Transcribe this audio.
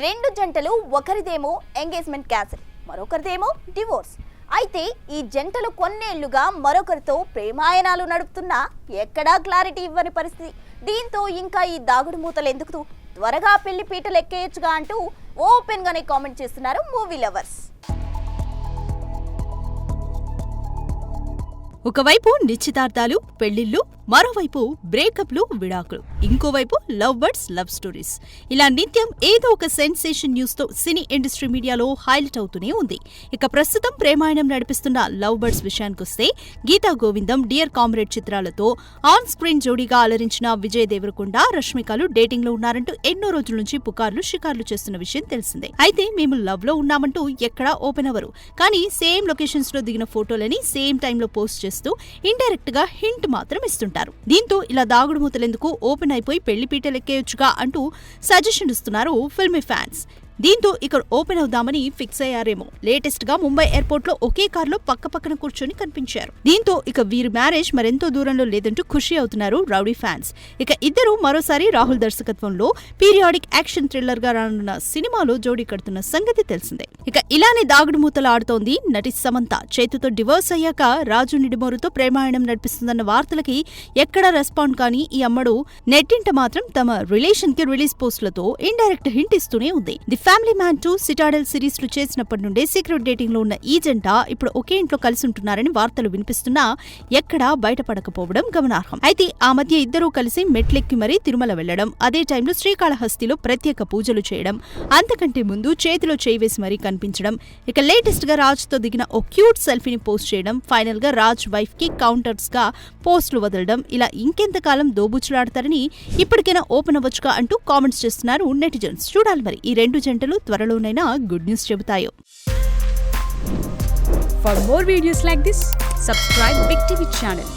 రెండు జంటలు ఒకరిదేమో engagement cancel, మరొకరిదేమో divorce. అయితే ఈ జంటలు కొన్నేళ్లుగా మరొకరితో ప్రేమాయణాలు నడుపుతున్నా ఎక్కడా క్లారిటీ ఇవ్వని పరిస్థితి. దీంతో ఇంకా ఈ దాగుడు మూతలు ఎందుకు, త్వరగా పెళ్లి పీటలు ఎక్కేయచ్చుగా అంటూ ఓపెన్ గానే కామెంట్ చేస్తున్నారు మూవీ లవర్స్. ఒకవైపు నిశ్చితార్థాలు, పెళ్లిళ్లు, మరోవైపు బ్రేకప్లు, విడాకులు, ఇంకోవైపు లవ్ బర్డ్స్, లవ్ స్టోరీస్. ఇలా నిత్యం ఏదో ఒక సెన్సేషన్ న్యూస్ తో సినీ ఇండస్ట్రీ మీడియాలో హైలైట్ అవుతూనే ఉంది. ఇక ప్రస్తుతం ప్రేమాయణం నడిపిస్తున్న లవ్ బర్డ్స్ విషయానికొస్తే, గీతా గోవిందం, డియర్ కామ్రేడ్ చిత్రాలతో ఆన్ స్క్రీన్ జోడీగా అలరించిన విజయ్ దేవరకొండ, రష్మికలు డేటింగ్ లో ఉన్నారంటూ ఎన్నో రోజుల నుంచి పుకార్లు షికార్లు చేస్తున్న విషయం తెలిసిందే. అయితే మేము లవ్ లో ఉన్నామంటూ ఎక్కడా ఓపెన్ అవరు, కానీ సేమ్ లొకేషన్స్ లో దిగిన ఫోటోలని సేమ్ టైంలో పోస్ట్ చేస్తూ ఇండైరెక్ట్ గా హింట్ మాత్రం ఇస్తుంటారు. దీంతో ఇలా దాగుడు మూతలెందుకు, ఓపెన్ అయిపోయి పెళ్లి పీటలెక్కేయొచ్చుగా అంటూ సజెషన్ ఇస్తున్నారు ఫిల్మీ ఫ్యాన్స్. దీంతో ఇక్కడ ఓపెన్ అవుదామని ఫిక్స్ అయ్యారేమో. లేటెస్ట్ గా ముంబై ఎయిర్పోర్ట్ లో ఒకే కారులో పక్క పక్కన కూర్చొని కనిపించారు. దీంతో ఇక వీరి మ్యారేజ్ మరెంతో దూరంలో లేదంటూ ఖుషి అవుతున్నారు రౌడీ ఫ్యాన్స్. ఇక ఇద్దరు మరోసారి రాహుల్ దర్శకత్వంలో పీరియాడిక్ యాక్షన్ థ్రిల్లర్ గా రానున్న సినిమాలో జోడీ కడుతున్న సంగతి తెలిసిందే. ఇక ఇలానే దాగుడు మూతలు ఆడుతోంది నటి సమంత. చేతుతో డివోర్స్ అయ్యాక రాజు నిడిమోరుతో ప్రేమాయణం నడిపిస్తుందన్న వార్తలకి ఎక్కడా రెస్పాండ్ కానీ ఈ అమ్మడు నెట్టింట మాత్రం తమ రిలేషన్ కి రిలీజ్ పోస్టులతో ఇండైరెక్ట్ హింట్ ఇస్తూనే ఉంది. ఫ్యామిలీ మ్యాన్ 2 సిటాడెల్ సిరీస్ లు చేసినప్పటి నుండే సీక్రెట్ డేటింగ్ లో ఉన్న ఈ జంట ఇప్పుడు ఒకే ఇంట్లో కలిసి ఉంటున్నారని వార్తలు వినిపిస్తున్నా ఎక్కడా బయటపడకపోవడం గమనార్హం. అయితే ఆ మధ్య ఇద్దరూ కలిసి మెట్లెక్కి మరీ తిరుమల వెళ్లడం, అదే టైంలో శ్రీకాళహస్తిలో ప్రత్యేక పూజలు చేయడం, అంతకంటే ముందు చేతిలో చేయి వేసి మరీ కనిపించడం, ఇక లేటెస్ట్ గా రాజ్ తో దిగిన ఓ క్యూట్ సెల్ఫీని పోస్ట్ చేయడం, ఫైనల్ గా రాజ్ వైఫ్ కి కౌంటర్స్ గా పోస్టులు వదలడం, ఇలా ఇంకెంతకాలం దోబుచ్చులాడతారని ఇప్పటికైనా ఓపెన్ అవ్వచ్చుగా అంటూ కామెంట్స్ చేస్తున్నారు నెటిజన్స్. చూడాలి మరి ఈ రెండు జంటలు త్వరలోనైనా గుడ్ న్యూస్ చెబుతాయో. For more videos like this, subscribe Big TV channel.